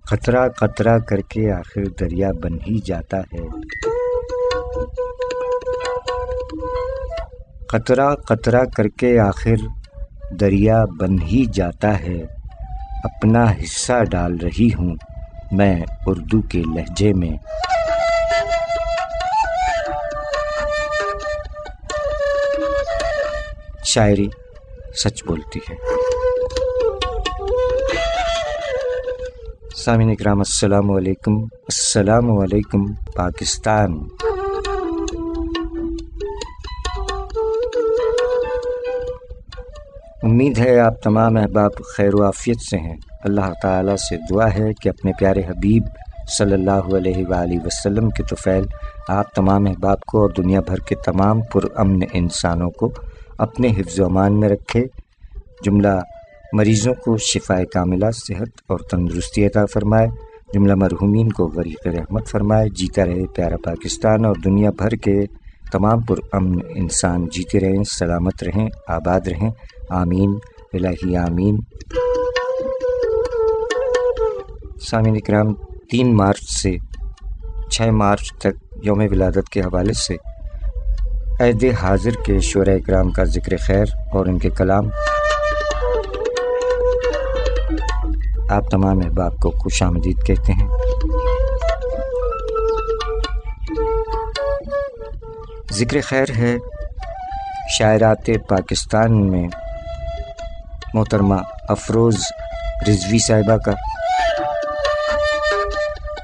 قطرہ قطرہ کر کے آخر دریا بن ہی جاتا ہے، قطرہ قطرہ کر کے آخر دریا بن ہی جاتا ہے، اپنا حصہ ڈال رہی ہوں میں اردو کے لہجے میں۔ شاعری سچ بولتی ہے۔ سامعین اکرام السلام علیکم، السلام علیکم پاکستان۔ امید ہے آپ تمام احباب خیر و عافیت سے ہیں۔ اللہ تعالیٰ سے دعا ہے کہ اپنے پیارے حبیب صلی اللہ علیہ وآلہ وسلم کے طفیل آپ تمام احباب کو اور دنیا بھر کے تمام پرامن انسانوں کو اپنے حفظ و امان میں رکھے، جملہ مریضوں کو شفاء کاملہ، صحت اور تندرستی عطا فرمائے، جملہ مرحومین کو غریق رحمت فرمائے۔ جیتا رہے پیارا پاکستان اور دنیا بھر کے تمام پرامن انسان جیتے رہیں، سلامت رہیں، آباد رہیں، آمین الہی آمین۔ سامعین اکرام، 3 مارچ سے 6 مارچ تک یوم ولادت کے حوالے سے عہد حاضر کے شعراء اکرام کا ذکر خیر اور ان کے کلام آپ تمام احباب کو خوش آمدید کہتے ہیں۔ ذکر خیر ہے شاعرات پاکستان میں محترمہ افروز رضوی صاحبہ کا۔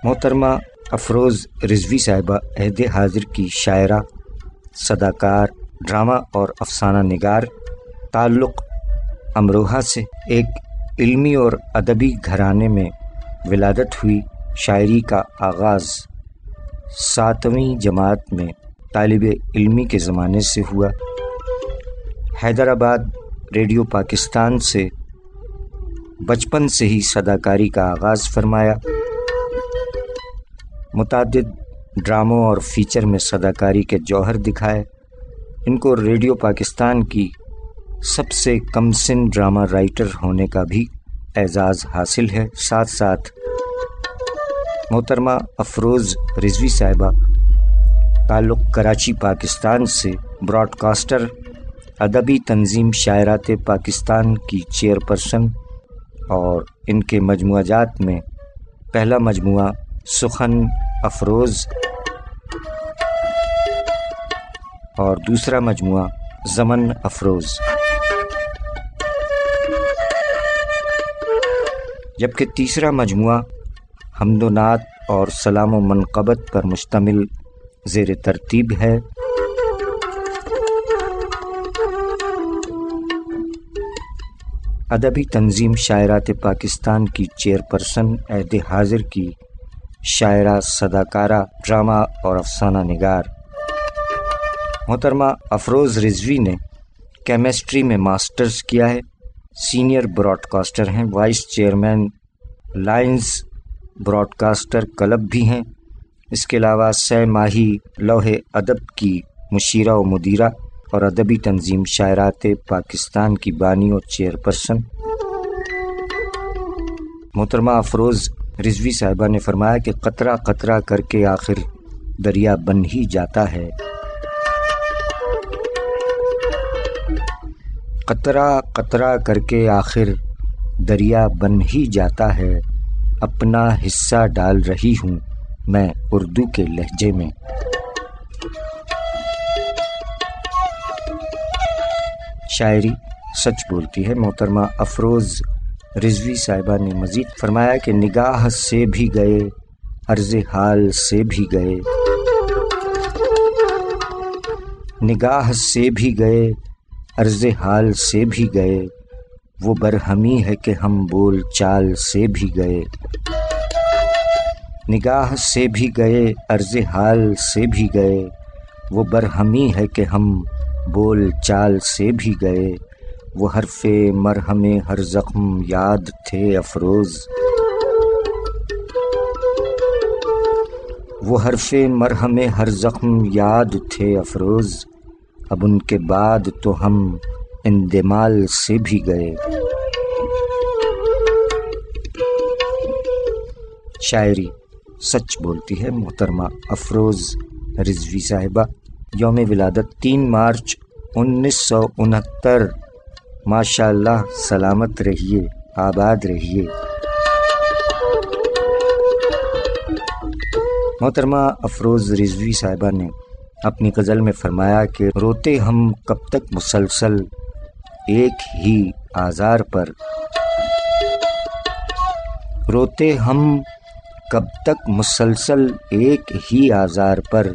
محترمہ افروز رضوی صاحبہ عہد حاضر کی شاعرہ، صداکار، ڈرامہ اور افسانہ نگار، تعلق امروہہ سے، ایک علمی اور ادبی گھرانے میں ولادت ہوئی۔ شاعری کا آغاز 7ویں جماعت میں طالب علمی کے زمانے سے ہوا۔ حیدرآباد ریڈیو پاکستان سے بچپن سے ہی صداکاری کا آغاز فرمایا۔ متعدد ڈراموں اور فیچر میں صداکاری کے جوہر دکھائے۔ ان کو ریڈیو پاکستان کی سب سے کم سن ڈرامہ رائٹر ہونے کا بھی اعزاز حاصل ہے۔ ساتھ ساتھ محترمہ افروز رضوی صاحبہ تعلق کراچی پاکستان سے براڈ کاسٹر، ادبی تنظیم شاعرات پاکستان کی چیئرپرسن، اور ان کے مجموعہ جات میں پہلا مجموعہ سخن افروز اور دوسرا مجموعہ زمن افروز، جبکہ تیسرا مجموعہ حمد و نعت اور سلام و منقبت پر مشتمل زیر ترتیب ہے۔ ادبی تنظیم شاعرات پاکستان کی چیئرپرسن، عہد حاضر کی شاعرہ، صداکارہ، ڈرامہ اور افسانہ نگار محترمہ افروز رضوی نے کیمسٹری میں ماسٹرز کیا ہے، سینئر براڈ کاسٹر ہیں، vice chairman Lions broadcaster club بھی ہیں۔ اس کے علاوہ 6 ماہی لوح ادب کی مشیرہ و مدیرہ اور ادبی تنظیم شاعرات پاکستان کی بانی اور چیئرپرسن۔ محترمہ افروز رضوی صاحبہ نے فرمایا کہ قطرہ قطرہ کر کے آخر دریا بن ہی جاتا ہے، قطرہ قطرہ کر کے آخر دریا بن ہی جاتا ہے، اپنا حصہ ڈال رہی ہوں میں اردو کے لہجے میں۔ شاعری سچ بولتی ہے۔ محترمہ افروز رضوی صاحبہ نے مزید فرمایا کہ نگاہ سے بھی گئے، عرض حال سے بھی گئے، نگاہ سے بھی گئے، عرض حال سے بھی گئے، وہ برہمی ہے کہ ہم بول چال سے بھی گئے، نگاہ سے بھی گئے، عرض حال سے بھی گئے، وہ برہمی ہے کہ ہم بول چال سے بھی گئے، وہ حرف مرہم ہر زخم یاد تھے افروز، وہ حرف مرہم ہر زخم یاد تھے افروز، اب ان کے بعد تو ہم اندمال سے بھی گئے۔ شاعری سچ بولتی ہے محترمہ افروز رضوی صاحبہ، یوم ولادت 3 مارچ 1969۔ ماشاء اللہ، سلامت رہیے، آباد رہیے۔ محترمہ افروز رضوی صاحبہ نے اپنی غزل میں فرمایا کہ روتے ہم کب تک مسلسل ایک ہی آزار پر، روتے ہم کب تک مسلسل ایک ہی آزار پر،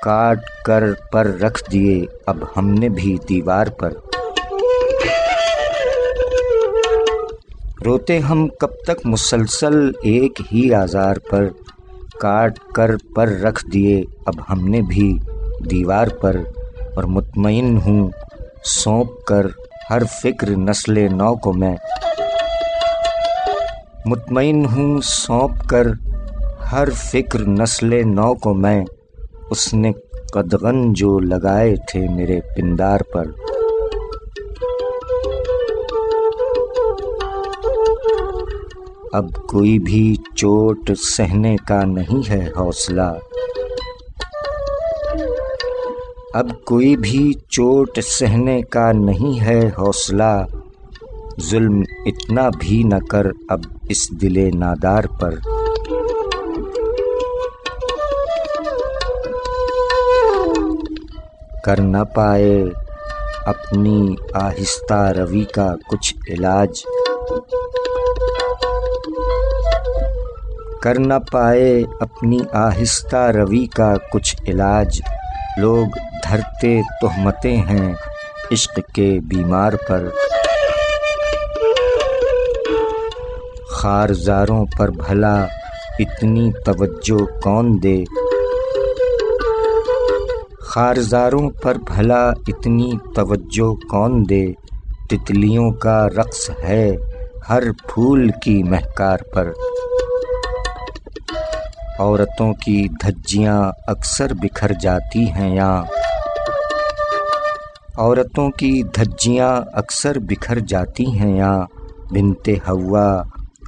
کاٹ کر پر رکھ دیے اب ہم نے بھی دیوار پر، روتے ہم کب تک مسلسل ایک ہی آزار پر، کاٹ کر پر رکھ دیے اب ہم نے بھی دیوار پر، اور مطمئن ہوں سونپ کر ہر فکر نسل نو کو میں، مطمئن ہوں سونپ کر ہر فکر نسل نو کو میں، اس نے قدغن جو لگائے تھے میرے پندار پر، اب کوئی بھی چوٹ سہنے کا نہیں ہے حوصلہ، اب کوئی بھی چوٹ سہنے کا نہیں ہے حوصلہ، ظلم اتنا بھی نہ کر اب اس دل نادار پر، کر نہ پائے اپنی آہستہ روی کا کچھ علاج، کر نہ پائے اپنی آہستہ روی کا کچھ علاج، لوگ دھرتے تہمتیں ہیں عشق کے بیمار پر، خارزاروں پر بھلا اتنی توجہ کون دے، خارزاروں پر بھلا اتنی توجہ کون دے، تتلیوں کا رقص ہے ہر پھول کی مہکار پر، عورتوں کی دھجیاں اکثر بکھر جاتی ہیں یہاں، عورتوں کی دھجیاں اکثر بکھر جاتی ہیں یہاں، بنت حوا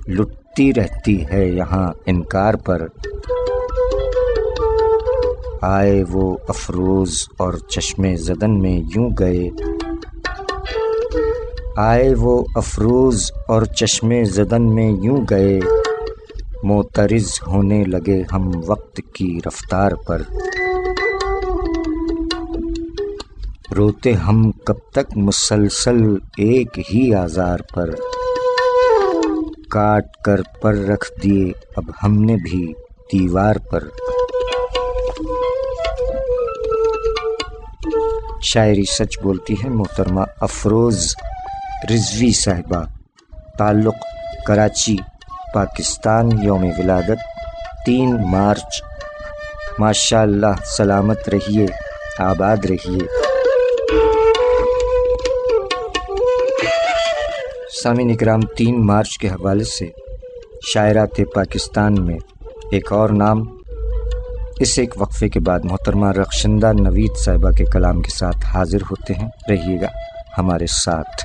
لٹتی رہتی ہے یہاں انکار پر، آئے وہ افروز اور چشمے زدن میں یوں گئے، آئے وہ افروز اور چشمے زدن میں یوں گئے، معترض ہونے لگے ہم وقت کی رفتار پر، روتے ہم کب تک مسلسل ایک ہی آزار پر، کاٹ کر پر رکھ دیے اب ہم نے بھی دیوار پر۔ شاعری سچ بولتی ہے محترمہ افروز رضوی صاحبہ، تعلق کراچی پاکستان، یوم ولادت 3 مارچ۔ ماشاء اللہ، سلامت رہیے، آباد رہیے۔ سامعین اکرام، 3 مارچ کے حوالے سے شاعرات پاکستان میں ایک اور نام، اس ایک وقفے کے بعد محترمہ رخشندہ نوید صاحبہ کے کلام کے ساتھ حاضر ہوتے ہیں، رہیے گا ہمارے ساتھ۔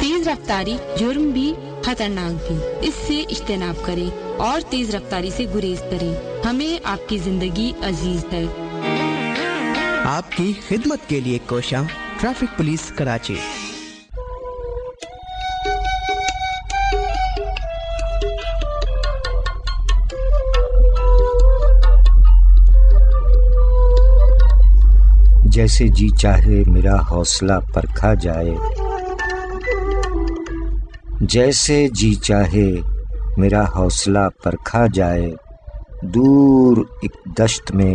تیز رفتاری جرم بھی، خطرناک بھی، اس سے اجتناب کریں اور تیز رفتاری سے گریز کریں، ہمیں آپ کی زندگی عزیز ہے۔ آپ کی خدمت کے لیے کوشاں ٹریفک پولیس کراچی۔ جیسے جی چاہے میرا حوصلہ پرکھا جائے، جیسے جی چاہے میرا حوصلہ پرکھا جائے، دور ایک دشت میں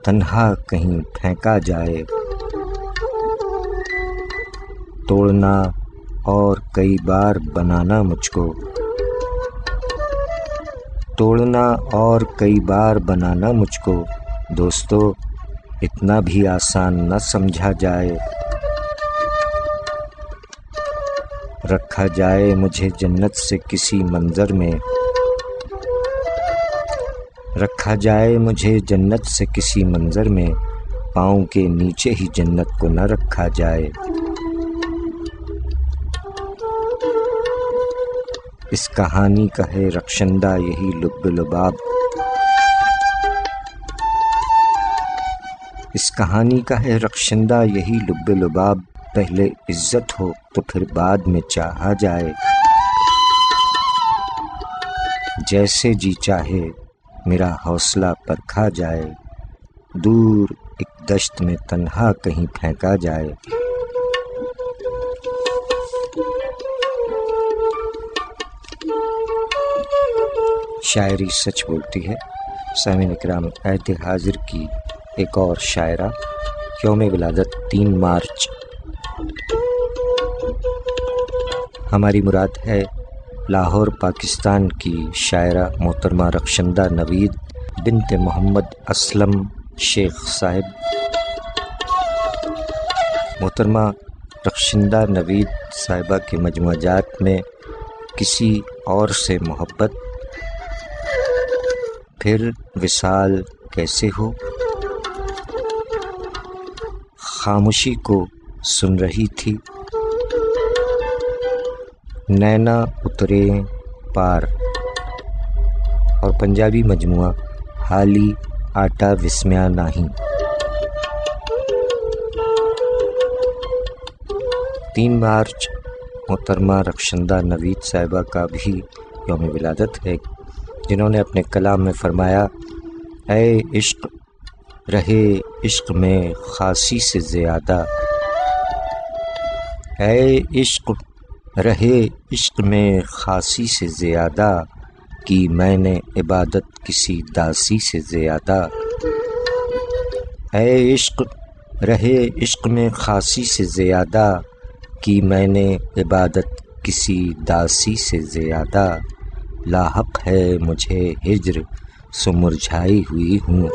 تنہا کہیں پھینکا جائے، توڑنا اور کئی بار بنانا مجھ کو، توڑنا اور کئی بار بنانا مجھ کو، دوستو اتنا بھی آسان نہ سمجھا جائے، رکھا جائے مجھے جنت سے کسی منظر میں، رکھا جائے مجھے جنت سے کسی منظر میں، پاؤں کے نیچے ہی جنت کو نہ رکھا جائے۔ اس کہانی کا ہے رخشندہ یہی لب لباب، اس کہانی کا ہے رخشندہ یہی لب لباب، پہلے عزت ہو تو پھر بعد میں چاہا جائے۔ جیسے جی چاہے میرا حوصلہ پرکھا جائے، دور ایک دشت میں تنہا کہیں پھینکا جائے۔ شاعری سچ بولتی ہے۔ سامعین اکرام، عہد حاضر کی ایک اور شاعرہ، یوم ولادت 3 مارچ۔ ہماری مراد ہے لاہور پاکستان کی شاعرہ محترمہ رخشندہ نوید بنت محمد اسلم شیخ صاحب۔ محترمہ رخشندہ نوید صاحبہ کے مجموعہ جات میں کسی اور سے محبت، پھر وصال کیسے ہو، خاموشی کو سن رہی تھی، نینا اترے پار، اور پنجابی مجموعہ حالی آٹا وسمیا نہیں۔ 3 مارچ محترمہ رخشندہ نوید صاحبہ کا بھی یوم ولادت ہے، جنہوں نے اپنے کلام میں فرمایا، اے عشق رہے عشق میں خاصی سے زیادہ، اے عشق رہے عشق میں خاصی سے زیادہ، کی میں نے عبادت کسی داسی سے زیادہ، اے عشق رہے عشق میں خاصی سے زیادہ، کی میں نے عبادت کسی داسی سے زیادہ، لاحق ہے مجھے ہجر سو مرجھائی ہوئی ہوں،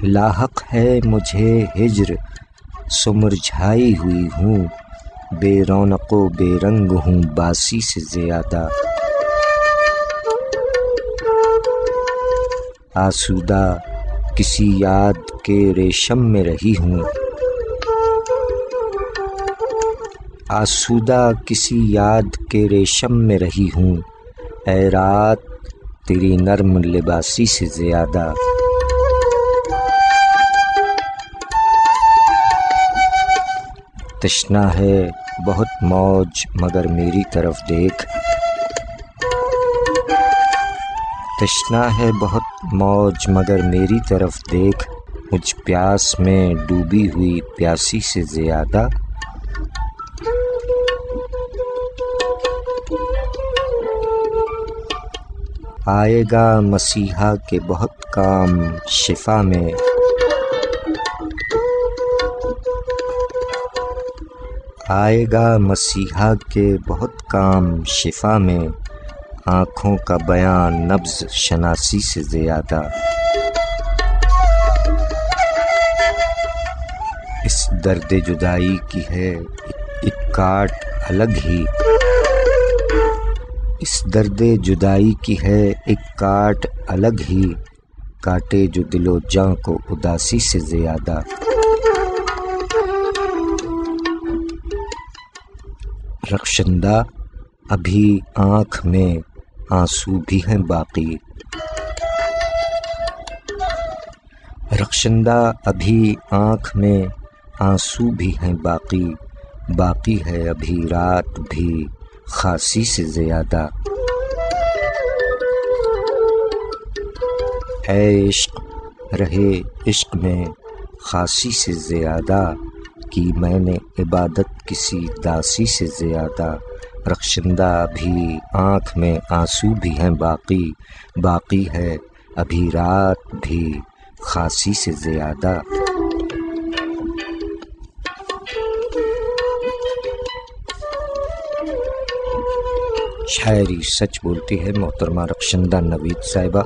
لاحق ہے مجھے ہجر سو مرجھائی ہوئی ہوں، بے رونق و بے رنگ ہوں باسی سے زیادہ، آسودہ کسی یاد کے ریشم میں رہی ہوں، آسودہ کسی یاد کے ریشم میں رہی ہوں، اے رات تیری نرم لباسی سے زیادہ، تشنا ہے بہت موج مگر میری طرف دیکھ، تشنا ہے بہت موج مگر میری طرف دیکھ، مجھ پیاس میں ڈوبی ہوئی پیاسی سے زیادہ، آئے گا مسیحا کے بہت کام شفا میں، آئے گا مسیحا کے بہت کام شفا میں، آنکھوں کا بیان نبض شناسی سے زیادہ، اس درد جدائی کی ہے ایک کاٹ الگ ہی، اس درد جدائی کی ہے ایک کاٹ الگ ہی، کاٹے جو دل و جاں کو اداسی سے زیادہ، رخشندہ ابھی آنکھ میں آنسو بھی ہیں باقی، رخشندہ ابھی آنکھ میں آنسو بھی ہیں باقی، باقی ہے ابھی رات بھی خاصی سے زیادہ، اے عشق رہے عشق میں خاصی سے زیادہ، کی میں نے عبادت کسی داسی سے زیادہ، رخشندہ ابھی آنکھ میں آنسو بھی ہیں باقی، باقی ہے ابھی رات بھی خاصی سے زیادہ۔ شاعری سچ بولتی ہے محترمہ رخشندہ نوید صاحبہ،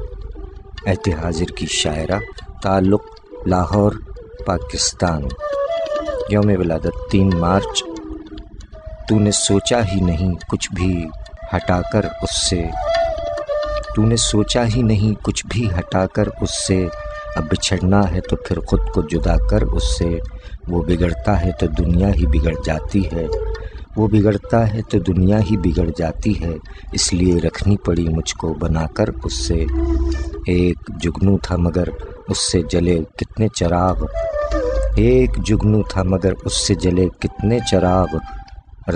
عہد حاضر کی شاعرہ، تعلق لاہور پاکستان، یوم ولادت 3 مارچ۔ تو نے سوچا ہی نہیں کچھ بھی ہٹا کر اس سے، تو نے سوچا ہی نہیں کچھ بھی ہٹا کر اس سے، اب بچھڑنا ہے تو پھر خود کو جدا کر اس سے، وہ بگڑتا ہے تو دنیا ہی بگڑ جاتی ہے، وہ بگڑتا ہے تو دنیا ہی بگڑ جاتی ہے، اس لیے رکھنی پڑی مجھ کو بنا کر اس سے۔ ایک جگنو تھا مگر اس سے جلے کتنے چراغ، ایک جگنو تھا مگر اس سے جلے کتنے چراغ،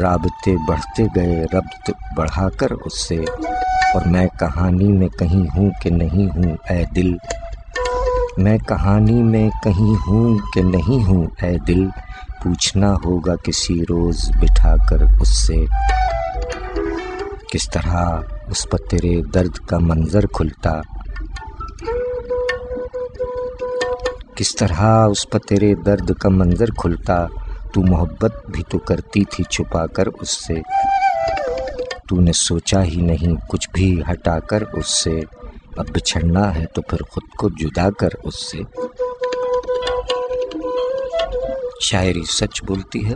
رابطے بڑھتے گئے ربط بڑھا کر اس سے، اور میں کہانی میں کہیں ہوں کہ نہیں ہوں اے دل، میں کہانی میں کہیں ہوں کہ نہیں ہوں اے دل، پوچھنا ہوگا کسی روز بٹھا کر اس سے۔ کس طرح اس پر تیرے درد کا منظر کھلتا، کس طرح اس پر تیرے درد کا منظر کھلتا، تو محبت بھی تو کرتی تھی چھپا کر اس سے، تو نے سوچا ہی نہیں کچھ بھی ہٹا کر اس سے، اب بچھڑنا ہے تو پھر خود کو جدا کر اس سے۔ شاعری سچ بولتی ہے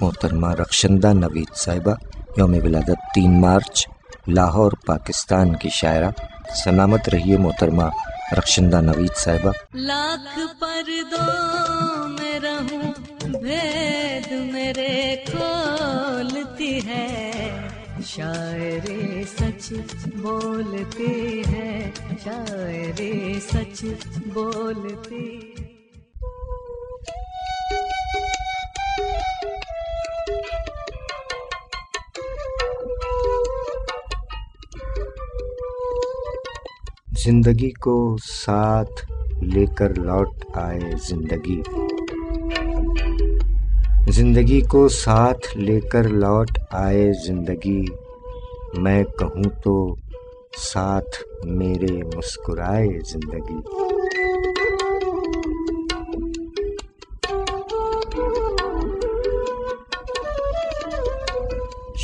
محترمہ رخشندہ نوید صاحبہ، یوم ولادت 3 مارچ، لاہور پاکستان کی شاعرہ۔ سلامت رہیے محترمہ رخشندہ نوید صاحبہ۔ لاکھ پردوں میں رہوں بھید میرے کھولتی ہے، شاعری سچ بولتی ہے، شاعری سچ بولتی ہے۔ زندگی کو ساتھ لے کر لوٹ آئے زندگی، زندگی کو ساتھ لے کر لوٹ آئے زندگی، میں کہوں تو ساتھ میرے مسکرائے زندگی۔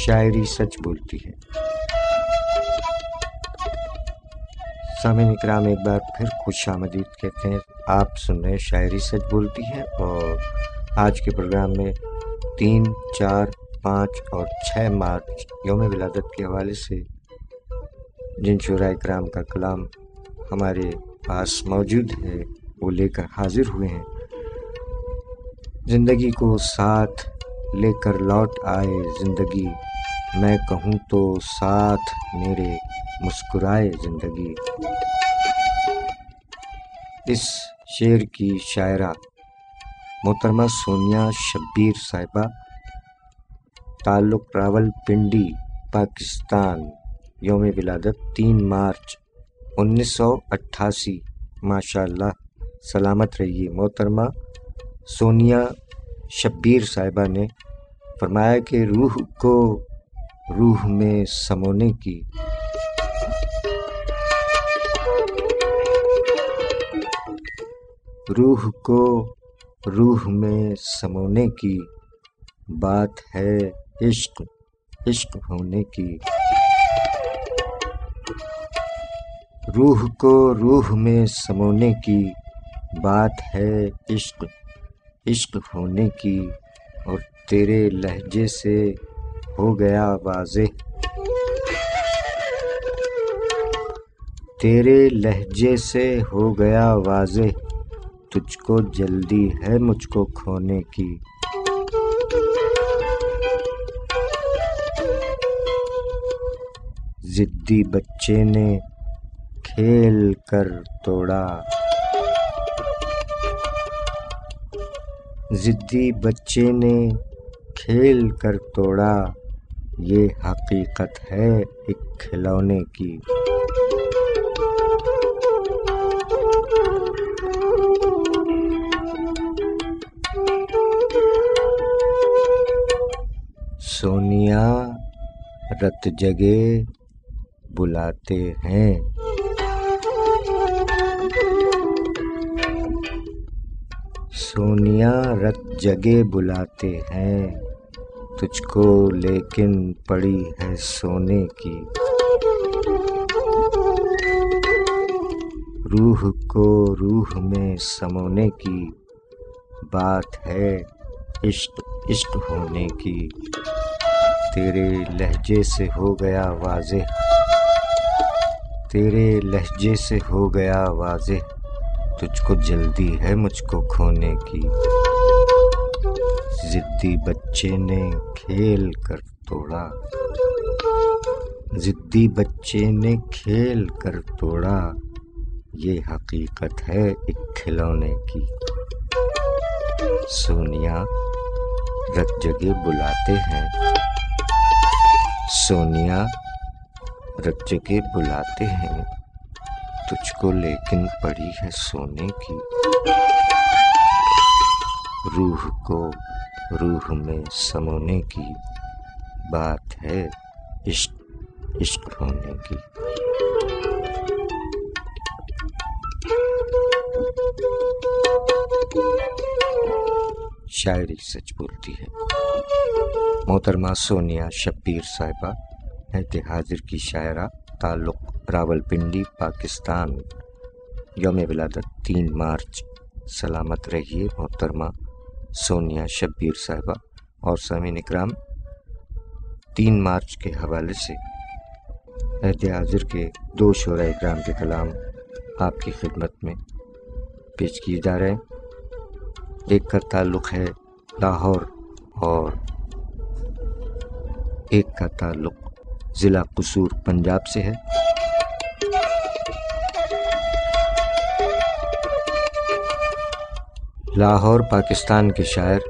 شاعری سچ بولتی ہے۔ سامعین اکرام ایک بار پھر خوش آمدید کہتے ہیں، آپ سن رہے ہیں شاعری سچ بولتی ہے، اور آج کے پروگرام میں 3، 4، 5 اور 6 مارچ یوم ولادت کے حوالے سے جن شعراء اکرام کا کلام ہمارے پاس موجود ہے وہ لے کر حاضر ہوئے ہیں۔ زندگی کو ساتھ لے کر لوٹ آئے زندگی، میں کہوں تو ساتھ میرے مسکرائے زندگی۔ اس شعر کی شاعرہ محترمہ سونیا شبیر صاحبہ، تعلق راول پنڈی پاکستان، یوم ولادت 3 مارچ 1988۔ ماشاء اللہ، سلامت رہیے۔ محترمہ سونیا شبیر صاحبہ نے فرمایا کہ روح کو روح میں سمونے کی، روح کو روح میں سمونے کی، بات ہے عشق عشق ہونے کی، روح کو روح میں سمونے کی، بات ہے عشق عشق ہونے کی، اور تیرے لہجے سے ہو گیا واضح، تیرے لہجے سے ہو گیا واضح، تجھ کو جلدی ہے مجھ کو کھونے کی، ضدی بچے نے کھیل کر توڑا، ضدی بچے نے کھیل کر توڑا، یہ حقیقت ہے ایک کھلونے کی، سونیا رت جگے بلاتے ہیں، سونیا رت جگے بلاتے ہیں، تجھ کو لیکن پڑی ہے سونے کی، روح کو روح میں سمونے کی، بات ہے عشق عشق ہونے کی، تیرے لہجے سے ہو گیا واضح، تیرے لہجے سے ہو گیا واضح، تجھ کو جلدی ہے مجھ کو کھونے کی، ضدی بچے نے کھیل کر توڑا، ضدی بچے نے کھیل کر توڑا، یہ حقیقت ہے ایک کھلونے کی۔ سونیا رت جگہ بلاتے ہیں، سونیا رت جگہ بلاتے ہیں، تجھ کو لیکن پڑی ہے سونے کی۔ روح کو روح میں سمونے کی، بات ہے عشق عشق ہونے کی۔ شاعری سچ بولتی ہے۔ محترمہ سونیا شبیر صاحبہ عہد حاضر کی شاعرہ، تعلق راولپنڈی پاکستان، یوم ولادت 3 مارچ۔ سلامت رہیے محترمہ سونیا شبیر صاحبہ۔ اور سامعین اکرام، 3 مارچ کے حوالے سے عہد حاضر کے 2 شعراء اکرام کے کلام آپ کی خدمت میں پیش کیے جا رہے ہیں۔ ایک کا تعلق ہے لاہور اور ایک کا تعلق ضلع قصور پنجاب سے ہے۔ لاہور پاکستان کے شاعر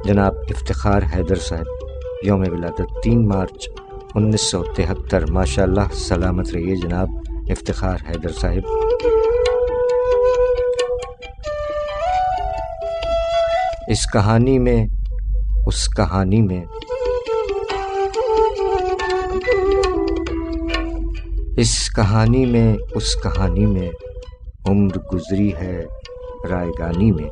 جناب افتخار حیدر صاحب، یوم ولادت 3 مارچ 1973۔ ماشاء اللہ، سلامت رہیے جناب افتخار حیدر صاحب۔ اس کہانی میں اس کہانی میں اس کہانی میں اس کہانی میں عمر گزری ہے رائگانی میں،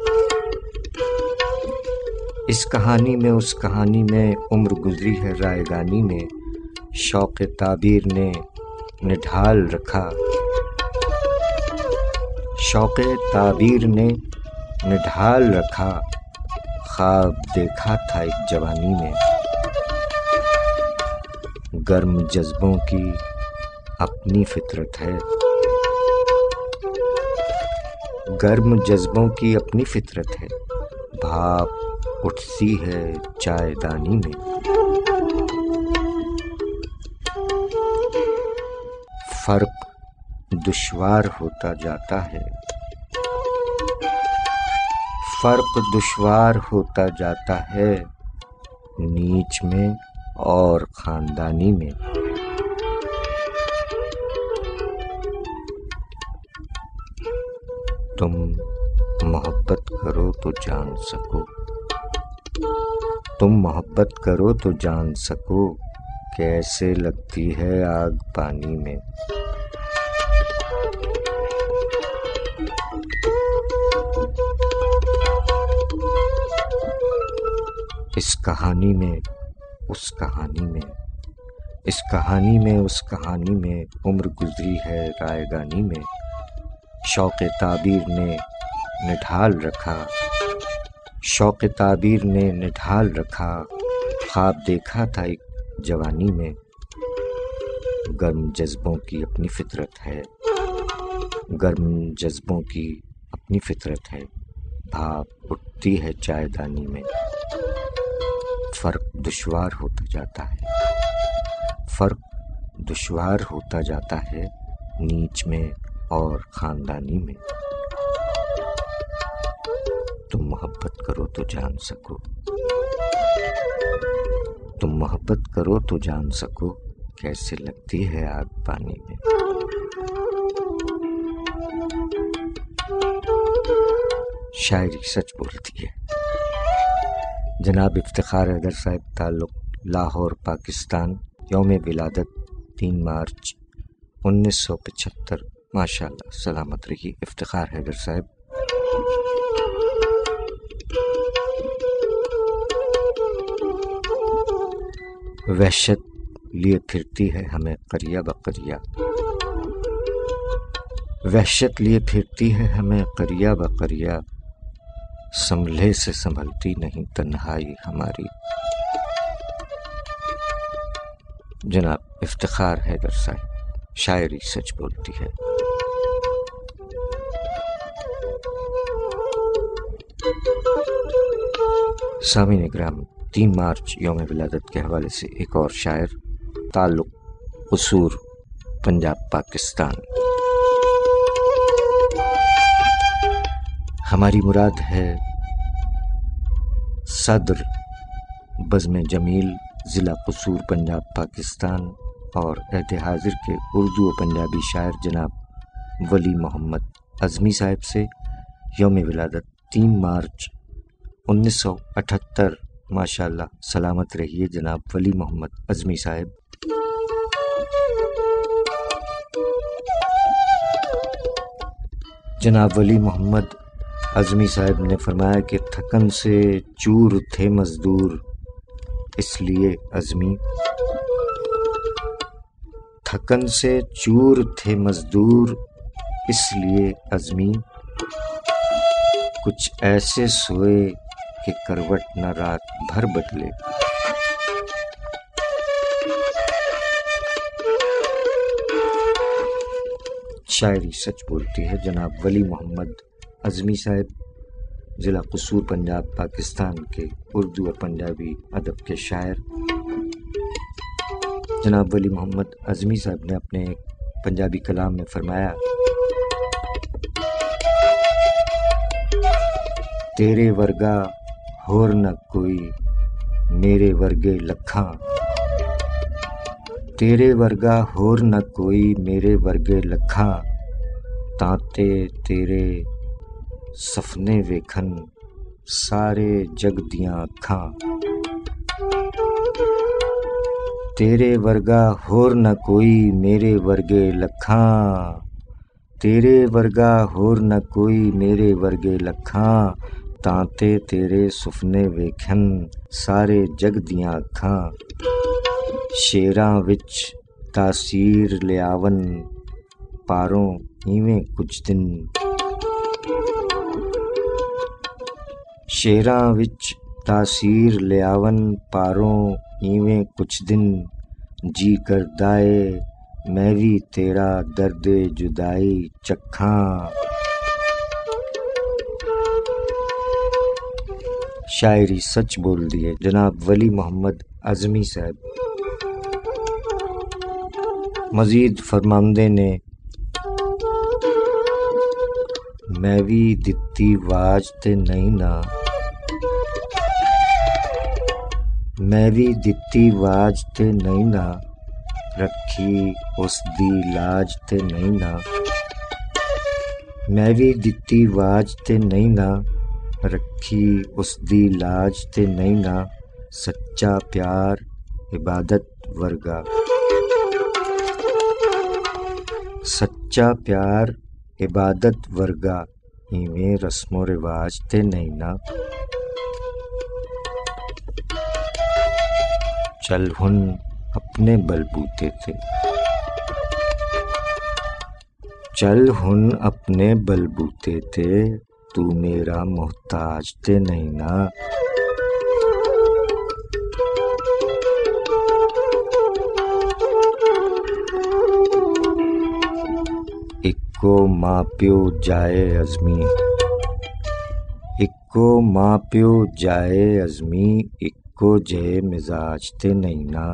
اس کہانی میں اس کہانی میں عمر گزری ہے رائگانی میں، شوق تعبیر نے نڈھال رکھا، شوق تعبیر نے نڈھال رکھا، خواب دیکھا تھا ایک جوانی میں، گرم جذبوں کی اپنی فطرت ہے، گرم جذبوں کی اپنی فطرت ہے، بھاپ اٹھتی ہے چائے دانی میں، فرق دشوار ہوتا جاتا ہے، فرق دشوار ہوتا جاتا ہے، نیچ میں اور خاندانی میں، تم محبت کرو تو جان سکو، تم محبت کرو تو جان سکو، کیسے لگتی ہے آگ پانی میں، اس کہانی میں اس کہانی میں اس کہانی میں اس کہانی میں عمر گزری ہے رائگانی میں، شوق تعبیر نے نڈھال رکھا، شوق تعبیر نے نڈھال رکھا، خواب دیکھا تھا ایک جوانی میں، گرم جذبوں کی اپنی فطرت ہے، گرم جذبوں کی اپنی فطرت ہے، بھاپ اٹھتی ہے چائے دانی میں، فرق دشوار ہوتا جاتا ہے، فرق دشوار ہوتا جاتا ہے، نیچ میں اور خاندانی میں، تم محبت کرو تو جان سکو، تم محبت کرو تو جان سکو، کیسے لگتی ہے آگ پانی میں۔ شاعری سچ بولتی ہے۔ جناب افتخار حیدر صاحب، تعلق لاہور پاکستان، یوم ولادت 3 مارچ 1975۔ ماشاء اللہ، سلامت رہیے افتخار حیدر صاحب۔ وحشت لیے پھرتی ہے ہمیں قریہ بقریہ، وحشت لیے پھرتی ہے ہمیں قریہ بقریہ، سنبھلے سے سنبھلتی نہیں تنہائی ہماری۔ جناب افتخار حیدر صاحب، شاعری سچ بولتی ہے۔ سامعین اکرام، 3 مارچ یوم ولادت کے حوالے سے ایک اور شاعر، تعلق قصور، پنجاب، پاکستان۔ ہماری مراد ہے صدر، بزم جمیل، ضلع قصور، پنجاب، پاکستان، اور عہد حاضر کے اردو و پنجابی شاعر جناب ولی محمد اعظمی صاحب سے یوم ولادت 3 مارچ 1978۔ ماشاءاللہ، سلامت رہیے جناب ولی محمد اعظمی صاحب۔ جناب ولی محمد اعظمی صاحب نے فرمایا کہ تھکن سے چور تھے مزدور اس لیے اعظمی، تھکن سے چور تھے مزدور اس لیے اعظمی، کچھ ایسے سوئے کہ کروٹ نہ رات بھر بدلے۔ شاعری سچ بولتی ہے جناب ولی محمد اعظمی صاحب، ضلع قصور، پنجاب، پاکستان کے اردو اور پنجابی ادب کے شاعر۔ جناب ولی محمد اعظمی صاحب نے اپنے ایک پنجابی کلام میں فرمایا، تیرے ورگا ہور نہ کوئی میرے ورگے لکھاں، تیرے ورگا ہور نہ کوئی میرے ورگے لکھاں، تانتے تیرے سفنے ویکھن سارے جگ دیاں اکھاں، تیرے ورگا ہور نہ کوئی میرے ورگے لکھاں، تیرے ورگا ہور نہ کوئی میرے ورگے لکھاں، تانتے تیرے سفنے ویکھن سارے جگ دیاں اکھاں، شیراں وچ تاثیر لیاون پاروں ایویں کچھ دن، شیراں وچ تاثیر لیاون پاروں ایویں کچھ دن، جی کردائے میں بھی تیرا درد جدائی چکھاں۔ شاعری سچ بول دیے جناب ولی محمد اعظمی صاحب۔ مزید فرماندے نے، میں بھی دتی واج تے نہیں نا، میں بھی دتی واج تے نہیں نا، رکھی اس دی لاج تے نہیں نا، میں بھی دتی واج تے نہیں نا، رکھی اس دی لاج تے نہیں نا، سچا پیار عبادت ورگا، سچا پیار عبادت ورگا، ایویں رسم و رواج تے نہیں نا، چل ہن اپنے بل بوتے تے، چل ہن اپنے بل بوتے تے، تو میرا محتاج تے نہیں نا، اکو ماں پیو جائے اعظمی، اکو ماں پیو جائے اعظمی، اکو جے مزاج تے نہیں نا،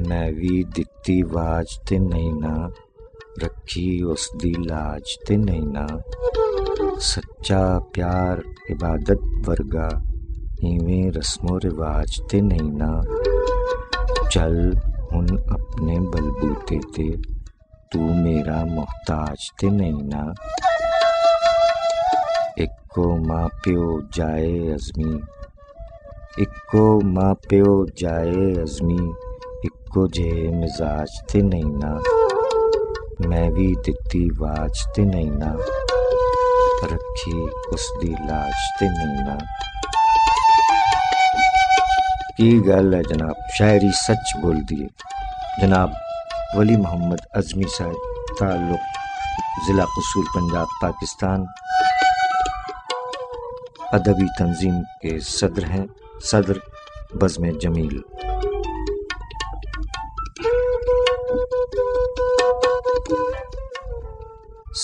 میں بھی دتی واج تے نہیں نا، رکھی اس دی لاج تے نہیں نا، سچا پیار عبادت ورگا، ایویں رسم و رواج تے نہیں نا، چل ہن اپنے بل بوتے تے، تو میرا محتاج تے نہیں نا، اکو ماں پیو جائے اعظمی، اکو ماں پیو جائے اعظمی، اکو جے مزاج تے نہیں نا، میں بھی دتی واج تے نہیں نا، رکھی اس دی لاج تے نہیں نا۔ کی گل ہے جناب، شاعری سچ بول دیے جناب ولی محمد اعظمی صاحب، تعلق ضلع قصور، پنجاب، پاکستان، ادبی تنظیم کے صدر ہیں، صدر بزم جمیل۔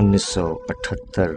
1978,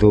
2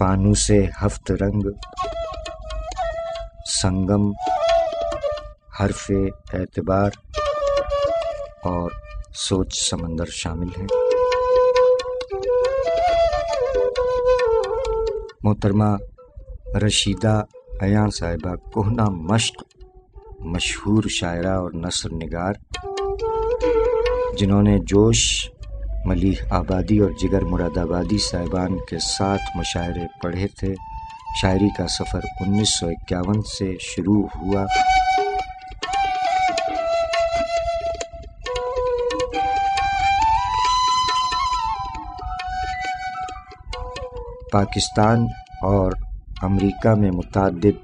فانوس ہفت رنگ، سنگم، حرف اعتبار اور سوچ سمندر شامل ہیں۔ محترمہ رشیدہ عیاں صاحبہ کوہنہ مشق مشہور شاعرہ اور نثر نگار، جنہوں نے جوش، ملیح آبادی اور جگر مراد آبادی صاحبان کے ساتھ مشاعرے پڑھے تھے۔ شاعری کا سفر 1951 سے شروع ہوا۔ پاکستان اور امریکہ میں متعدد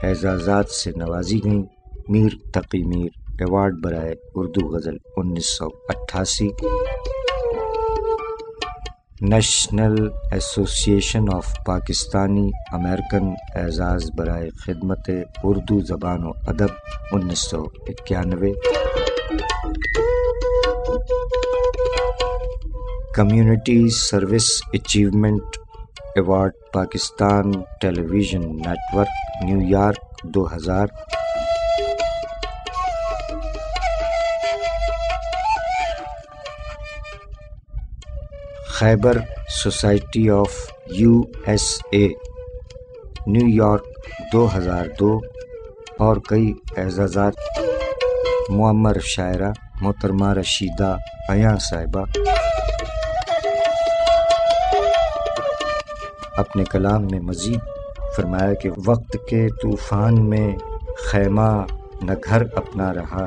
اعزازات سے نوازی گئیں۔ میر تقی میر ایوارڈ برائے اردو غزل 1988، نیشنل ایسوسی ایشن آف پاکستانی امریکن اعزاز برائے خدمت اردو زبان و ادب 1991، community service achievement award Pakistan television network New York 2000، Khyber society of USA New York 2002 اور کئی اعزازات۔ معمر شاعرہ محترمہ رشیدہ عیاں صاحبہ اپنے کلام میں مزید فرمایا کہ وقت کے طوفان میں خیمہ نہ گھر اپنا رہا،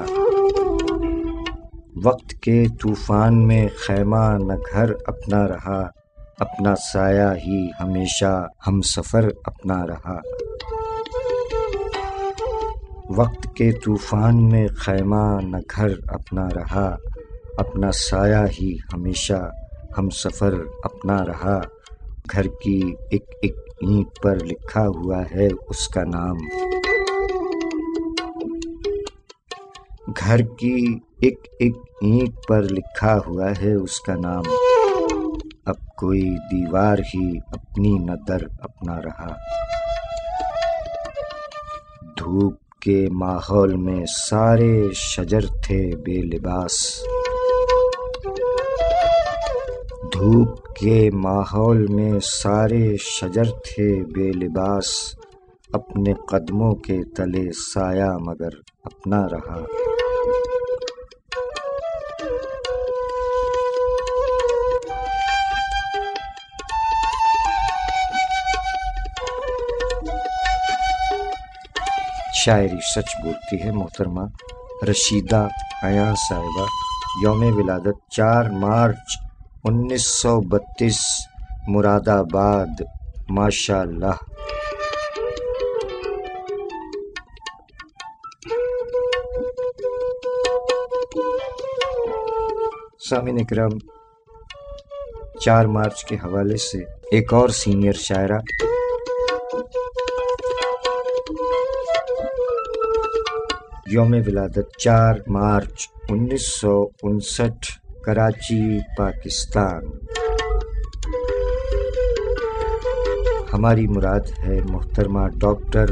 وقت کے طوفان میں خیمہ نہ گھر اپنا رہا، اپنا سایہ ہی ہمیشہ ہم سفر اپنا رہا۔ وقت کے طوفان میں خیمہ نہ گھر اپنا رہا، اپنا سایہ ہی ہمیشہ ہم سفر اپنا رہا۔ گھر کی ایک ایک اینٹ پر لکھا ہوا ہے اس کا نام، گھر کی ایک ایک اینٹ پر لکھا ہوا ہے اس کا نام، اب کوئی دیوار ہی اپنی نہ در اپنا رہا۔ دھوپ کے ماحول میں سارے شجر تھے بے لباس، دھوپ کے ماحول میں سارے شجر تھے بے لباس، اپنے قدموں کے تلے سایہ مگر اپنا رہا۔ شاعری سچ بولتی ہے محترمہ رشیدہ عیاں صاحبہ، یوم ولادت 4 مارچ 1932، مراد آباد، ماشاء اللہ۔ سامعین اکرام، 4 مارچ کے حوالے سے ایک اور سینئر شاعرہ یوم ولادت 4 مارچ 1959، کراچی، پاکستان۔ ہماری مراد ہے محترمہ ڈاکٹر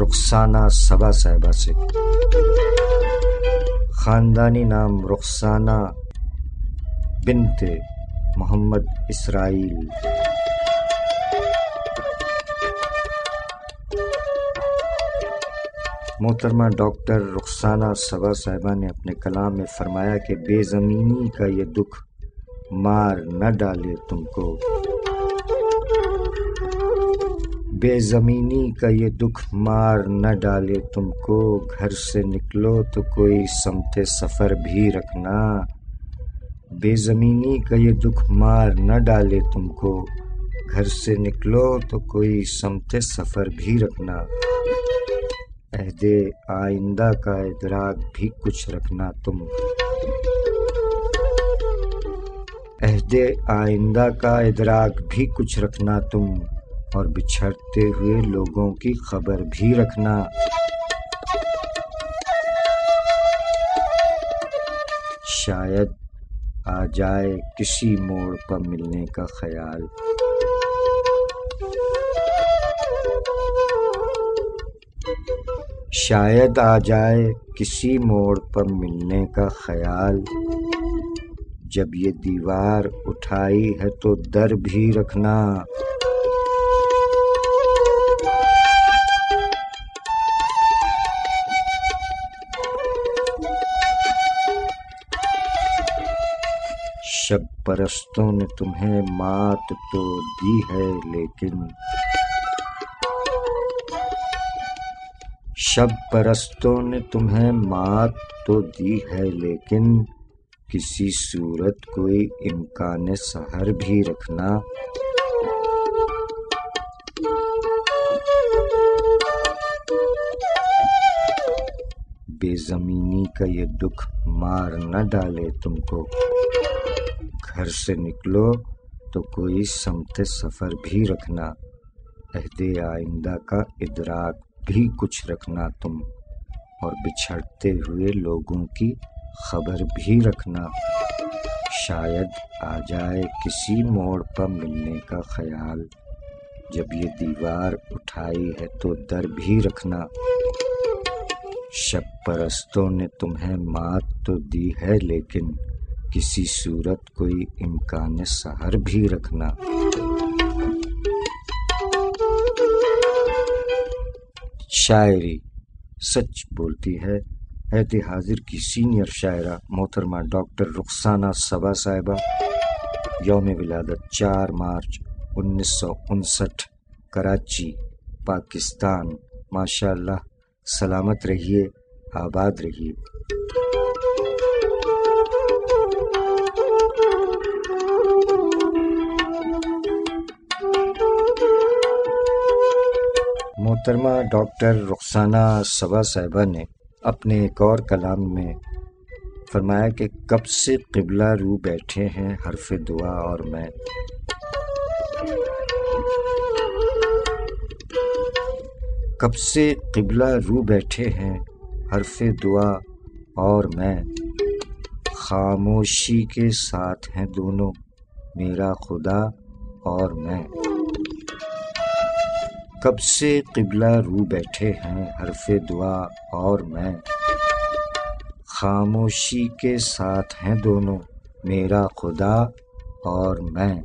رخسانہ صبا صاحبہ سے۔ خاندانی نام رخسانہ بنت محمد اسرائیل۔ محترمہ ڈاکٹر رخسانہ صبا صاحبہ نے اپنے کلام میں فرمایا کہ بے زمینی کا یہ دکھ مار نہ ڈالے تم کو، بے زمینی کا یہ دکھ مار نہ ڈالے تم کو، گھر سے نکلو تو کوئی سمت سفر بھی رکھنا، بے زمینی کا یہ دکھ مار نہ ڈالے تم کو، گھر سے نکلو تو کوئی سمت سفر بھی رکھنا، عہد آئندہ کا ادراک بھی کچھ رکھنا تم، عہد آئندہ کا ادراک بھی کچھ رکھنا تم، اور بچھڑتے ہوئے لوگوں کی خبر بھی رکھنا، شاید آ جائے کسی موڑ پر ملنے کا خیال، شاید آ جائے کسی موڑ پر ملنے کا خیال، جب یہ دیوار اٹھائی ہے تو در بھی رکھنا۔ شب پرستوں نے تمہیں مات تو دی ہے لیکن، شب پرستوں نے تمہیں مات تو دی ہے لیکن، کسی صورت کوئی امکان سحر بھی رکھنا۔ بے زمینی کا یہ دکھ مار نہ ڈالے تم کو، گھر سے نکلو تو کوئی سمت سفر بھی رکھنا، عہد آئندہ کا ادراک بھی کچھ رکھنا تم، اور بچھڑتے ہوئے لوگوں کی خبر بھی رکھنا۔ شاید آ جائے کسی موڑ پر ملنے کا خیال، جب یہ دیوار اٹھائی ہے تو در بھی رکھنا۔ شب پرستوں نے تمہیں مات تو دی ہے لیکن، کسی صورت کوئی امکان سحر بھی رکھنا۔ شاعری سچ بولتی ہے عہد حاضر کی سینئر شاعرہ محترمہ ڈاکٹر رخسانہ صبا صاحبہ، یوم ولادت 4 مارچ 1959، کراچی، پاکستان۔ ماشاء اللہ، سلامت رہیے، آباد رہیے۔ محترمہ ڈاکٹر رخسانہ صبا صاحبہ نے اپنے ایک اور کلام میں فرمایا کہ کب سے قبلہ رو بیٹھے ہیں حرف دعا اور میں، کب سے قبلہ رو بیٹھے ہیں حرف دعا اور میں، خاموشی کے ساتھ ہیں دونوں میرا خدا اور میں۔ کب سے قبلہ رو بیٹھے ہیں حرف دعا اور میں، خاموشی کے ساتھ ہیں دونوں میرا خدا اور میں۔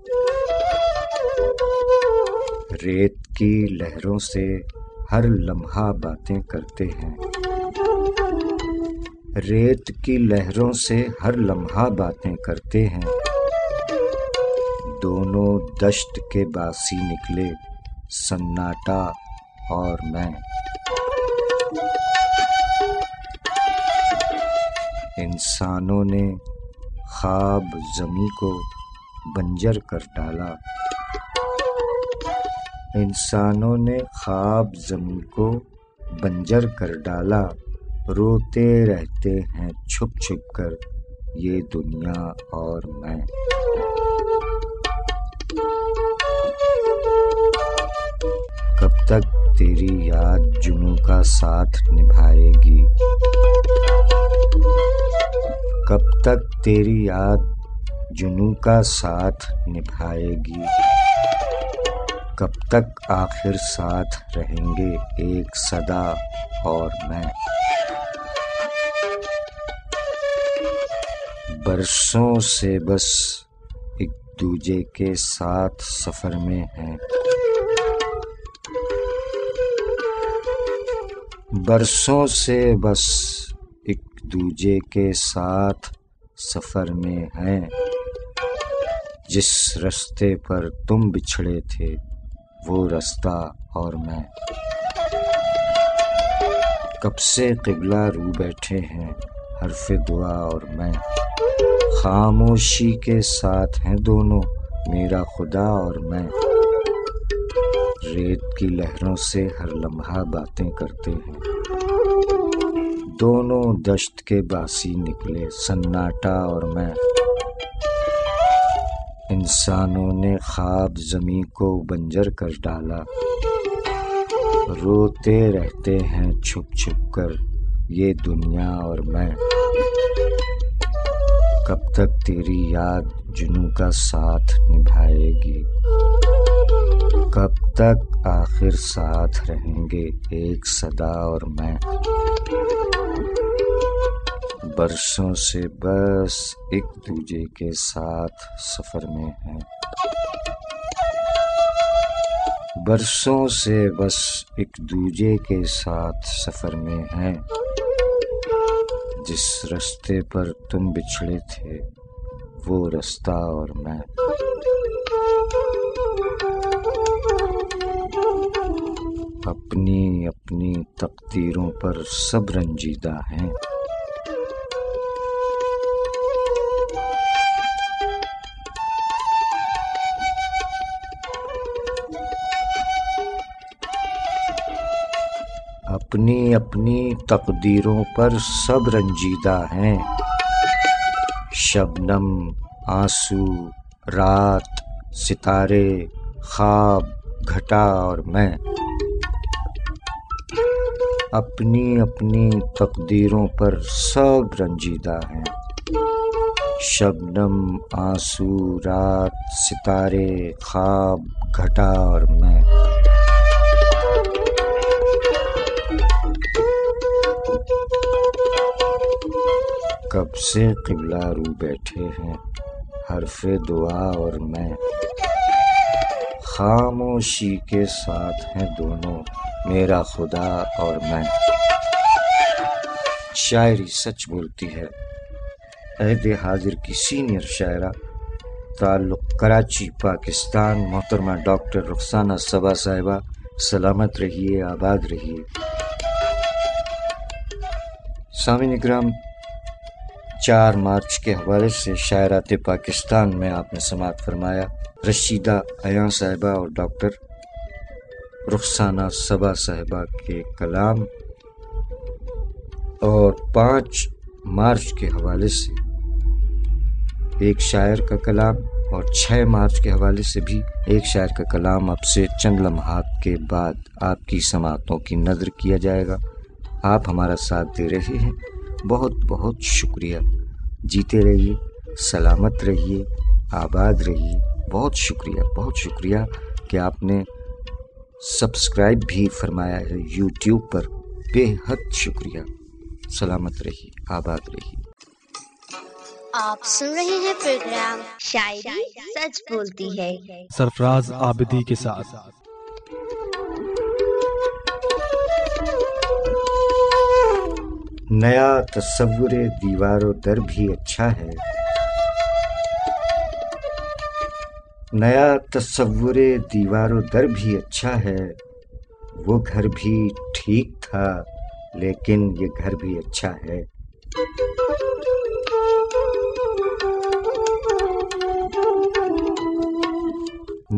ریت کی لہروں سے ہر لمحہ باتیں کرتے ہیں، ریت کی لہروں سے ہر لمحہ باتیں کرتے ہیں، دونوں دشت کے باسی نکلے سناٹا اور میں۔ انسانوں نے خواب زمیں کو بنجر کر ڈالا، انسانوں نے خواب زمیں کو بنجر کر ڈالا، روتے رہتے ہیں چھپ چھپ کر یہ دنیا اور میں۔ کب تک تیری یاد جنوں کا ساتھ نبھائے گی، کب تک تیری یاد جنوں کا ساتھ نبھائے گی، کب تک آخر ساتھ رہیں گے ایک صدا اور میں۔ برسوں سے بس ایک دوجے کے ساتھ سفر میں ہیں، برسوں سے بس ایک دوجے کے ساتھ سفر میں ہیں، جس رستے پر تم بچھڑے تھے وہ رستہ اور میں۔ کب سے قبلہ رو بیٹھے ہیں حرف دعا اور میں، خاموشی کے ساتھ ہیں دونوں میرا خدا اور میں۔ ریت کی لہروں سے ہر لمحہ باتیں کرتے ہیں، دونوں دشت کے باسی نکلے سناٹا اور میں۔ انسانوں نے خواب زمیں کو بنجر کر ڈالا، روتے رہتے ہیں چھپ چھپ کر یہ دنیا اور میں۔ کب تک تیری یاد جنوں کا ساتھ نبھائے گی، کب تک آخر ساتھ رہیں گے ایک صدا اور میں، برسوں سے بس ایک دوجے کے ساتھ سفر میں ہیں، برسوں سے بس ایک دوجے کے ساتھ سفر میں ہیں، جس رستے پر تم بچھڑے تھے وہ رستہ اور میں، اپنی اپنی تقدیروں پر سب رنجیدہ ہیں، اپنی اپنی تقدیروں پر سب رنجیدہ ہیں، شبنم، آنسو، رات، ستارے، خواب، گھٹا اور میں، اپنی اپنی تقدیروں پر سب رنجیدہ ہیں، شبنم، آنسو، رات، ستارے، خواب، گھٹا اور میں، کب سے قبلہ رو بیٹھے ہیں حرف دعا اور میں، خاموشی کے ساتھ ہیں دونوں میرا خدا اور میں، شاعری سچ بولتی ہے۔ عہد حاضر کی سینئر شاعرہ، تعلق کراچی پاکستان، محترمہ ڈاکٹر رخسانہ صبا صاحبہ، سلامت رہیے، آباد رہیے۔ سامعین اکرام، 4 مارچ کے حوالے سے شاعرات پاکستان میں آپ نے سماعت فرمایا رشیدہ ایاں صاحبہ اور ڈاکٹر رخسانہ صبا صاحبہ کے کلام، اور 5 مارچ کے حوالے سے ایک شاعر کا کلام، اور 6 مارچ کے حوالے سے بھی ایک شاعر کا کلام اب سے چند لمحات کے بعد آپ کی سماعتوں کی نظر کیا جائے گا۔ آپ ہمارا ساتھ دے رہے ہیں، بہت بہت شکریہ۔ جیتے رہیے، سلامت رہیے، آباد رہیے۔ بہت شکریہ کہ آپ نے سبسکرائب بھی فرمایا ہے یوٹیوب پر، بے حد شکریہ۔ سلامت رہیے، آباد رہیے۔ آپ سن رہے ہیں پروگرام شاعری سچ بولتی ہے سرفراز عابدی کے ساتھ۔ نیا تصور دیوار و در بھی اچھا ہے، نیا تصور دیوار و در بھی اچھا ہے، وہ گھر بھی ٹھیک تھا لیکن یہ گھر بھی اچھا ہے،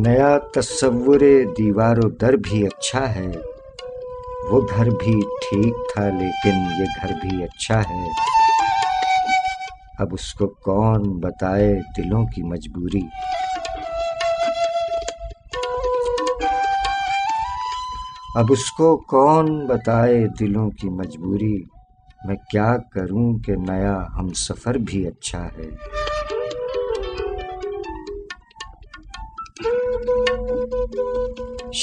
نیا تصور دیوار و در بھی اچھا ہے، وہ گھر بھی ٹھیک تھا لیکن یہ گھر بھی اچھا ہے، اب اس کو کون بتائے دلوں کی مجبوری، اب اس کو کون بتائے دلوں کی مجبوری، میں کیا کروں کہ نیا ہم سفر بھی اچھا ہے۔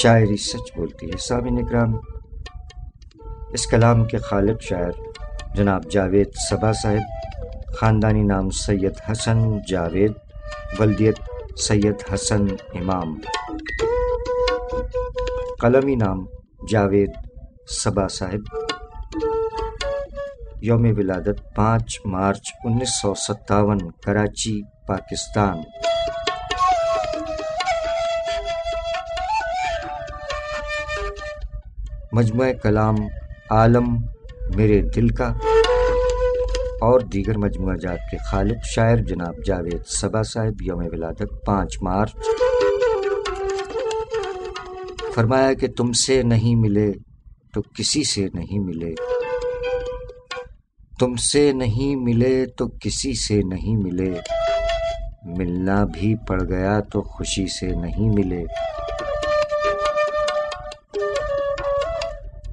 شاعری سچ بولتی ہے۔ سامعین اکرام، اس کلام کے خالق شاعر جناب جاوید صبا صاحب، خاندانی نام سید حسن جاوید، ولدیت سید حسن امام، قلمی نام جاوید صبا صاحب، یوم ولادت 5 مارچ 1957، کراچی پاکستان۔ مجموعہ کلام عالم میرے دل کا اور دیگر مجموعہ جات کے خالق شاعر جناب جاوید صبا صاحب، یوم ولادت 5 مارچ۔ فرمایا کہ تم سے نہیں ملے تو کسی سے نہیں ملے، تم سے نہیں ملے تو کسی سے نہیں ملے، ملنا بھی پڑ گیا تو خوشی سے نہیں ملے،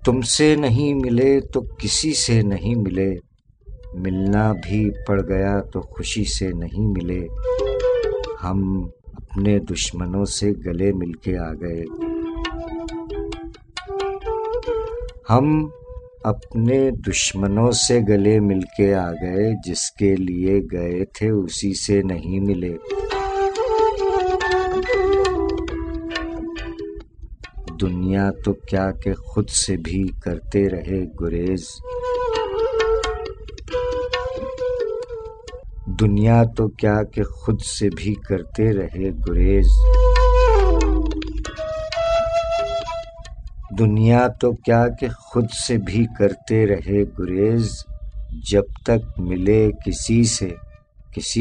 تم سے نہیں ملے تو کسی سے نہیں ملے، ملنا بھی پڑ گیا تو خوشی سے نہیں ملے، ہم اپنے دشمنوں سے گلے مل کے آ گئے، ہم اپنے دشمنوں سے گلے مل کے آ گئے، جس کے لیے گئے تھے اسی سے نہیں ملے۔ دنیا تو کیا کہ خود سے بھی کرتے رہے گریز، دنیا تو کیا کہ خود سے بھی کرتے رہے گریز، دنیا تو کیا کہ خود سے بھی کرتے رہے گریز، جب تک ملے کسی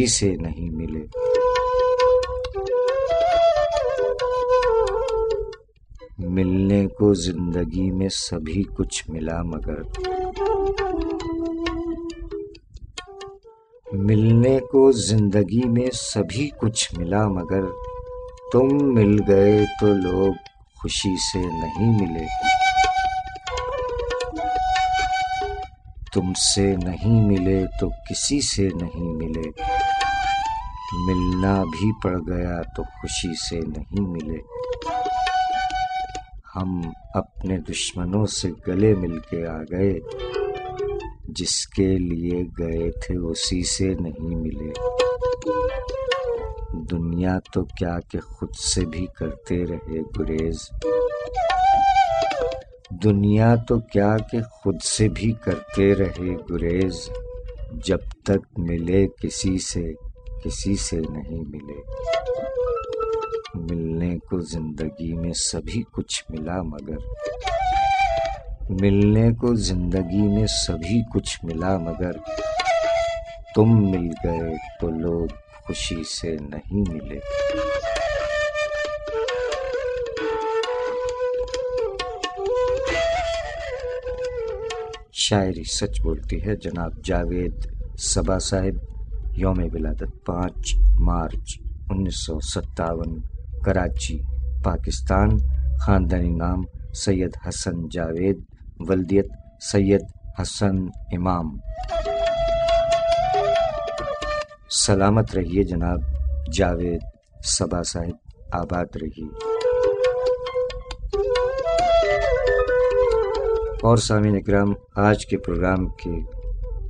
سے نہیں ملے۔ ملنے کو زندگی میں سبھی کچھ ملا مگر، ملنے کو زندگی میں سبھی کچھ ملا مگر، تم مل گئے تو لوگ خوشی سے نہیں ملے۔ تم سے نہیں ملے تو کسی سے نہیں ملے، ملنا بھی پڑ گیا تو خوشی سے نہیں ملے۔ ہم اپنے دشمنوں سے گلے مل کے آ گئے، جس کے لیے گئے تھے اسی سے نہیں ملے۔ دنیا تو کیا کہ خود سے بھی کرتے رہے گریز، دنیا تو کیا کہ خود سے بھی کرتے رہے گریز، جب تک ملے کسی سے نہیں ملے۔ ملنے کو زندگی میں سبھی کچھ ملا مگر، ملنے کو زندگی میں سبھی کچھ ملا مگر، تم مل گئے تو لوگ خوشی سے نہیں ملے۔ شاعری سچ بولتی ہے جناب جاوید صبا صاحب، یوم ولادت 5 مارچ 1957، کراچی، پاکستان، خاندانی نام سید حسن جاوید، ولدیت سید حسن امام۔ سلامت رہیے جناب جاوید صبا صاحب، آباد رہیے۔ اور سامعین اکرام، آج کے پروگرام کے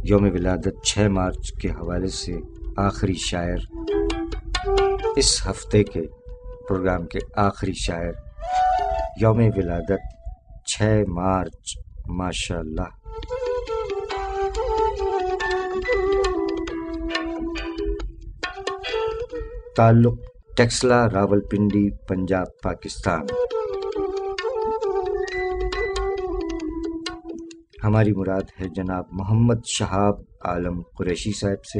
یوم ولادت 6 مارچ کے حوالے سے آخری شاعر، اس ہفتے کے پروگرام کے آخری شاعر، یوم ولادت 6 مارچ، ماشاء اللہ۔ تعلق ٹیکسلا، راولپنڈی، پنجاب، پاکستان۔ ہماری مراد ہے جناب محمد شہاب عالم قریشی صاحب سے۔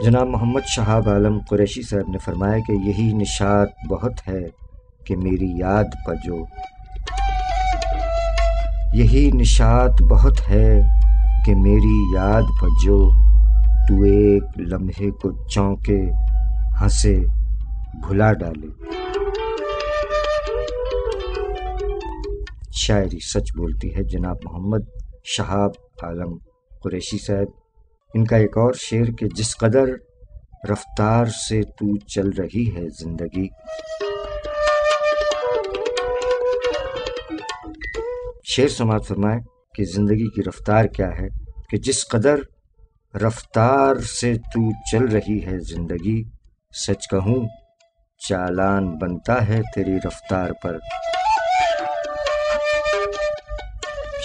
جناب محمد شہاب عالم قریشی صاحب نے فرمایا کہ یہی نشاط بہت ہے کہ میری یاد پجو، یہی نشاط بہت ہے کہ میری یاد پجو، تو ایک لمحے کو چونکے ہنسے بھلا ڈالے۔ شاعری سچ بولتی ہے جناب محمد شہاب عالم قریشی صاحب۔ ان کا ایک اور شعر کہ جس قدر رفتار سے تو چل رہی ہے زندگی، شعر سماعت فرمائے کہ زندگی کی رفتار کیا ہے، کہ جس قدر رفتار سے تو چل رہی ہے زندگی، سچ کہوں چالان بنتا ہے تیری رفتار پر۔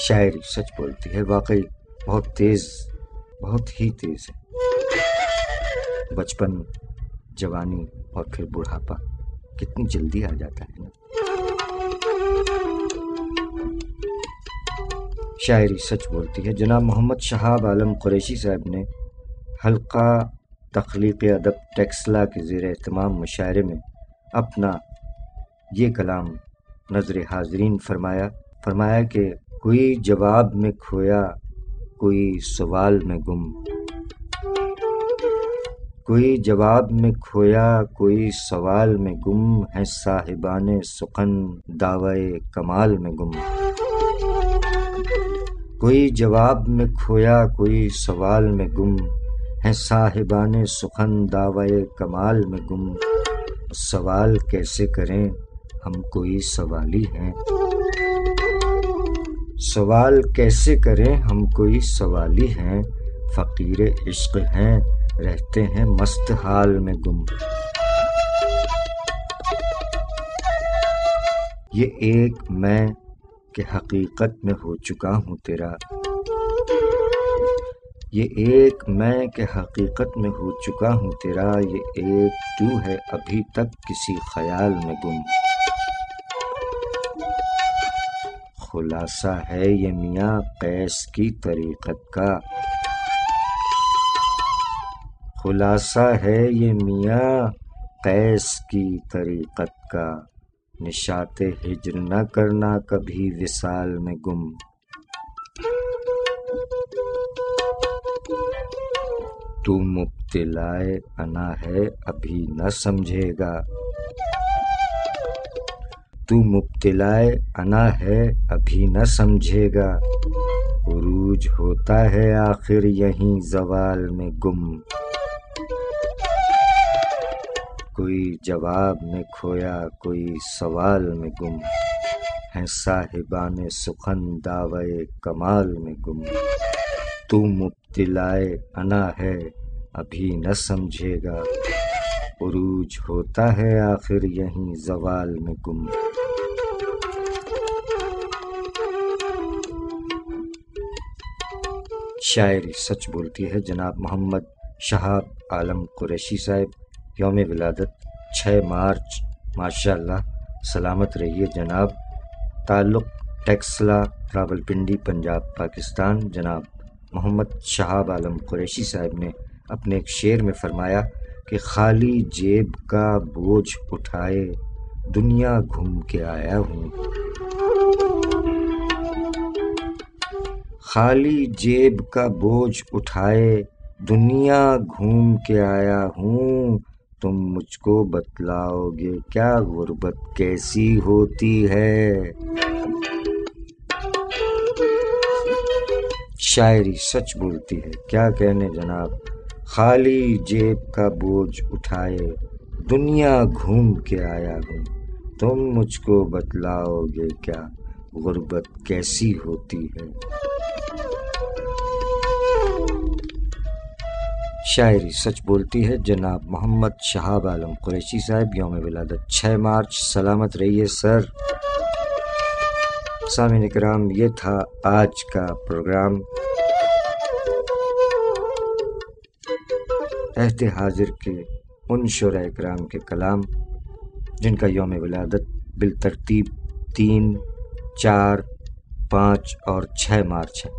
شاعری سچ بولتی ہے، واقعی بہت تیز، بہت ہی تیز ہے۔ بچپن، جوانی اور پھر بڑھاپا کتنی جلدی آ جاتا ہے نا۔ شاعری سچ بولتی ہے جناب محمد شہاب عالم قریشی صاحب نے حلقہ تخلیق ادب ٹیکسلا کے زیر اہتمام مشاعرے میں اپنا یہ کلام نظر حاضرین فرمایا کہ کوئی جواب میں کھویا، کوئی سوال میں گم، کوئی جواب میں کھویا، کوئی سوال میں گم، ہے صاحبان سخن دعوی کمال میں گم۔ کوئی جواب میں کھویا، کوئی سوال میں گم، ہے صاحبان سخن دعوی کمال میں گم۔ سوال کیسے کریں ہم کوئی سوالی ہیں، سوال کیسے کریں ہم کوئی سوالی ہیں، فقیر عشق ہیں رہتے ہیں مست حال میں گم۔ یہ ایک میں کہ حقیقت میں ہو چکا ہوں تیرا، یہ ایک میں کہ حقیقت میں ہو چکا ہوں تیرا، یہ ایک تو ہے ابھی تک کسی خیال میں گم۔ خلاصہ ہے یہ میاں قیس کی طریقت کا، خلاصہ ہے یہ میاں قیس کی طریقت کا، نشاط ہجر نہ کرنا کبھی وصال میں گم۔ تو مبتلائے انا ہے ابھی نہ سمجھے گا، تو مبتلائے انا ہے ابھی نہ سمجھے گا، عروج ہوتا ہے آخر یہیں زوال میں گم۔ کوئی جواب میں کھویا کوئی سوال میں گم، ہیں صاحبان سخن دعوے کمال میں گم۔ تو مبتلائے انا ہے ابھی نہ سمجھے گا، عروج ہوتا ہے آخر یہیں زوال میں گم۔ شاعری سچ بولتی ہے جناب محمد شہاب عالم قریشی صاحب، یوم ولادت 6 مارچ، ماشاءاللہ سلامت رہیے جناب۔ تعلق ٹیکسلا راولپنڈی پنجاب پاکستان۔ جناب محمد شہاب عالم قریشی صاحب نے اپنے ایک شعر میں فرمایا کہ خالی جیب کا بوجھ اٹھائے دنیا گھوم کے آیا ہوں، خالی جیب کا بوجھ اٹھائے دنیا گھوم کے آیا ہوں، تم مجھ کو بتلاؤ گے کیا غربت کیسی ہوتی ہے۔ شاعری سچ بولتی ہے، کیا کہنے جناب، خالی جیب کا بوجھ اٹھائے دنیا گھوم کے آیا ہوں، تم مجھ کو بتلاؤ گے کیا غربت کیسی ہوتی ہے۔ شاعری سچ بولتی ہے جناب محمد شہاب عالم قریشی صاحب، یوم ولادت 6 مارچ، سلامت رہیے سر۔ سامعین اکرام، یہ تھا آج کا پروگرام۔ عہد حاضر کے ان شعراء اکرام کے کلام جن کا یوم ولادت بالترتیب 3، 4، 5 اور 6 مارچ ہے۔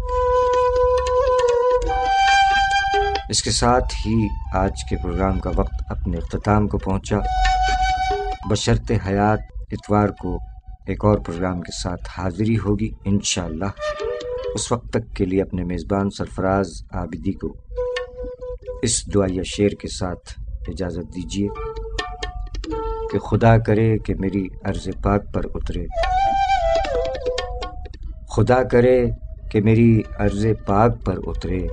اس کے ساتھ ہی آج کے پروگرام کا وقت اپنے اختتام کو پہنچا۔ بشرط حیات اتوار کو ایک اور پروگرام کے ساتھ حاضری ہوگی انشاءاللہ۔ اس وقت تک کے لیے اپنے میزبان سرفراز عابدی کو اس دعائیہ شعر کے ساتھ اجازت دیجیے کہ خدا کرے کہ میری عرض پاک پر اترے، خدا کرے کہ میری عرض پاک پر اترے،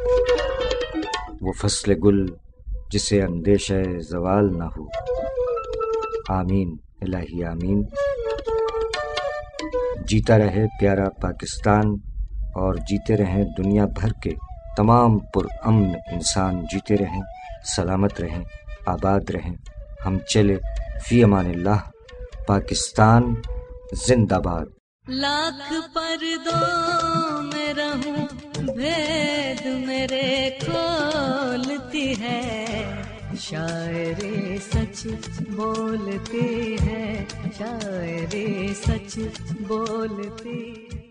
وہ فصل گل جسے اندیشہ زوال نہ ہو، آمین الہی آمین۔ جیتا رہے پیارا پاکستان اور جیتے رہیں دنیا بھر کے تمام پرامن انسان، جیتے رہیں، سلامت رہیں، آباد رہیں۔ ہم چلے فی امان اللہ، پاکستان زندہ باد۔ لاکھ پردوں میں رہوں بھید میرے کھولتی ہے، شاعری سچ بولتی ہے، شاعری سچ بولتی ہے۔